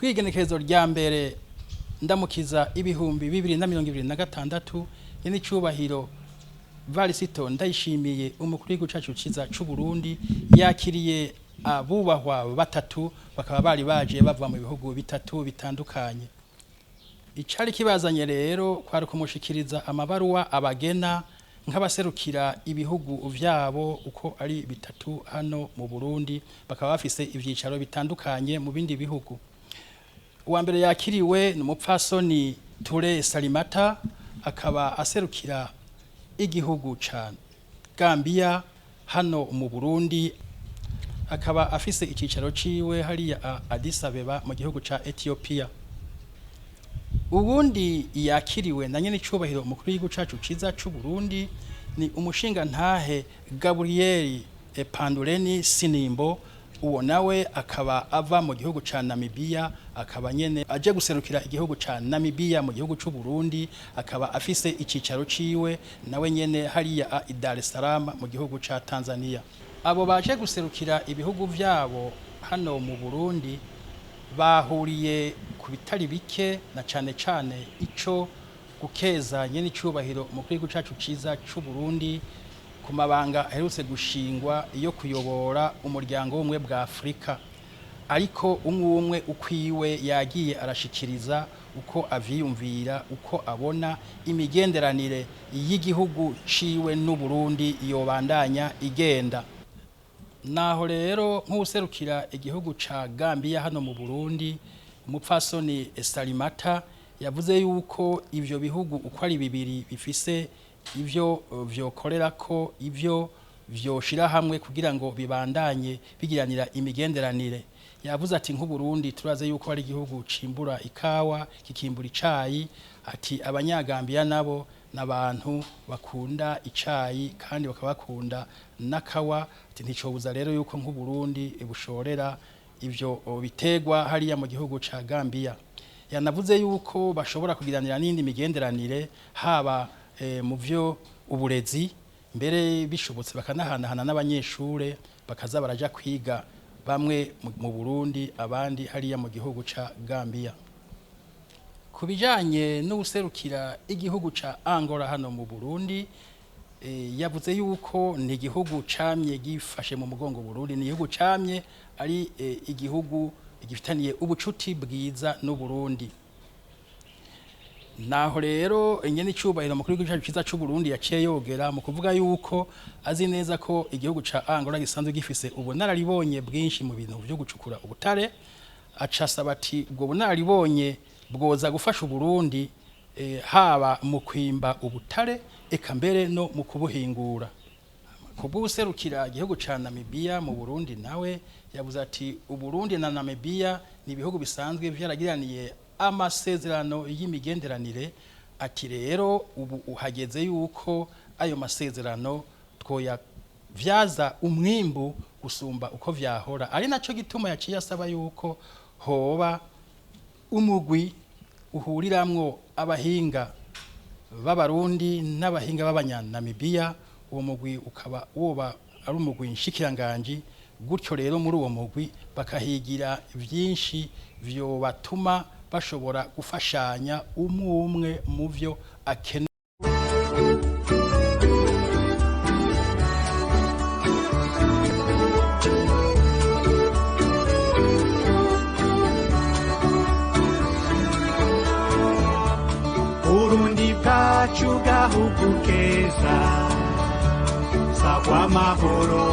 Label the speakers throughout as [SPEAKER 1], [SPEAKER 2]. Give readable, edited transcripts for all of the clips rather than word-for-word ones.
[SPEAKER 1] kwigenekerezo rya mbere ndamukiza ibihumbi 2026 yeni cyubahiro Varisito ndayishimiye umukuru w'igihugu cyacu ciza c'u Burundi yakiriye abubahwa batatu bakaba bari baje bava mu bihugu bitatu bitandukanye. Icari kibazanye rero kwari kumushikiriza amabaruwa abagena nk'abaserukira ibihugu vyabo uko ari bitatu hano mu Burundi, bakaba bafise ivyicaro bitandukanye mu bindi bihugu. Uwa mbere yakiriwe n'umupfasoni Ture Salimata, akaba aserukira igihugu ca Gambia hano mu Burundi, akaba afise icicaro ciwe hariya Addis Abeba mu gihugu ca Ethiopia. Ubundi yakiriwe na nyene cyubahiro umukuru w'igihugu cacu ciza c'u Burundi ni umushinga ntahe Gabriel Panduleni Sinimbo. Uwo nawe akaba ava mu gihugu ca Namibia, akaba nyene aje guserukira igihugu ca Namibia mu gihugu c'u Burundi, akaba afise icicaro ciwe nawe nyene hariya Dar es Salaam mu gihugu ca Tanzania. Abo baje guserukira ibihugu vyabo hano mu Burundi bahuriye ku bitari bike, na cane cane ico gukeza nyene icubahiro umukuru w'igihugu cacu ciza c'u Burundi ku mabanga aherutse gushingwa iyo kuyobora umuryango w'ubumwe bwa Afrika. Ariko umwe ukwiwe yagiye arashikiriza uko avyiyumvira, uko abona imigenderanire y'igihugu ciwe n'u Burundi yobandanya igenda. Naho rero nk'userukira igihugu ca Gambia hano mu Burundi, umupfasoni Salimata yavuze yuko ivyo bihugu uko ari bibiri bifise ivyo vyokorera ko, ivyo vyoshira hamwe kugira ngo bibandanye bigiranira imigenderanire. Yavuze ati nk'u Burundi turaze yuko ari igihugu cimbura ikawa, kikimbura icayi, ati abanyagambia nabo n'abantu bakunda icayi kandi bakabakunda nakawa, ati nticobuza rero yuko nk'u Burundi bushorera ivyo bitegwa hariya mu gihugu ca Gambia. Yanavuze yuko bashobora kugiranira n'indi migenderanire haba mu vyo uburezi, mbere bishobotse bakanahanahana n'abanyeshure bakaza baraja kwiga, bamwe mu Burundi abandi hariya mu gihugu ca Gambia. Kubijanye n'userukira igihugu ca Angola hano mu Burundi, yavuze yuko ni igihugu camye gifashe mu mugongo Burundi, ni igihugu camye ari igihugu gifitaniye ubucuti bwiza n'u Burundi. Naho rero nyene cyubahiro mukuru w'igihugu ciza c'u Burundi yaciye yogera mu kuvuga yuko azi neza ko igihugu ca Angola gisanzwe gifise ubunararibonye bwinshi mu bintu byo gucukura ubutare. Acasaba ati ubwo bunararibonye bwoza gufasha Burundi haba mu kwimba ubutare eka mbere no mu kubuhingura. Kubw'userukira igihugu ca Namibia mu Burundi nawe yavuze ati Uburundi na Namibia ni ibihugu bisanzwe vyaragiraniye amasezerano y'imigenderanire, ati rero ubu uhageze yuko ayo masezerano twoya vyaza umwimbu gusumba uko vyahora. Ari naco gituma yaciye asaba yuko hoba umugwi uhuriramwo abahinga b'Abarundi n'abahinga b'Abanyanamibia. Uwo mugwi ukaba woba ari umugwi nshikiranganji, gutyo rero muri uwo mugwi bakahigira vyinshi vyo batuma bashobora gufashanya umwe mu vyo akeneye.
[SPEAKER 2] Burundi bwacu gahugu keza, sagwa mahoro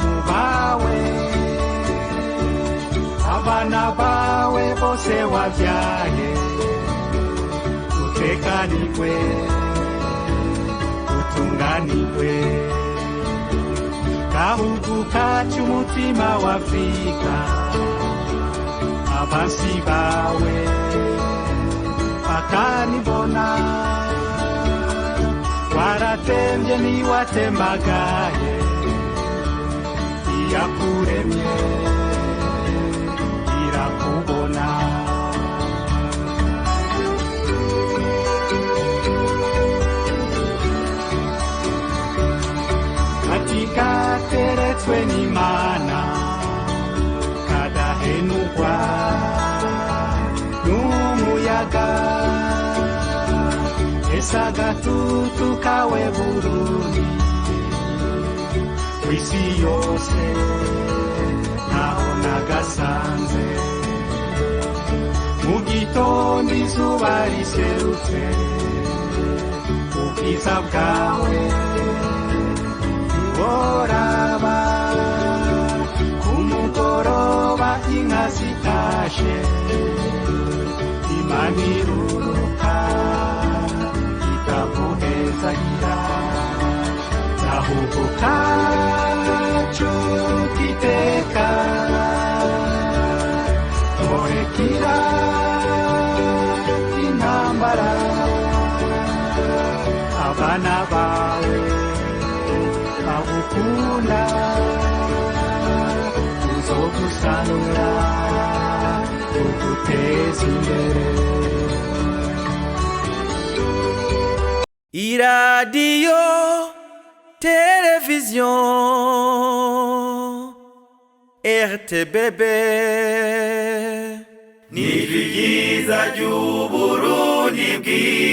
[SPEAKER 2] mubawe, abana bawe bose wavyaye, utekanirwe utunganirwe. Gahugu kacu umutima wa Afrika, abansi bawe bakanibona, waratemvye niwatembagaye, iyakuremye irakubona. Katika teretswe n'Imana kadahenurwa, agatutu kawe Burundi kw'isi yose ntaho nagasanze mu gitondo izuba riserutse ubwiza bwawe boraba ku mugoroba inka zitashe Imana iruruka ikaguhezagira gahugu kacu kiteka turekira intambara abana bawe bagukunda uzogusanura uguteza imbere
[SPEAKER 3] iradiyo televiziyo RTBB n'ijwi ryiza ry'Uburundi bwiza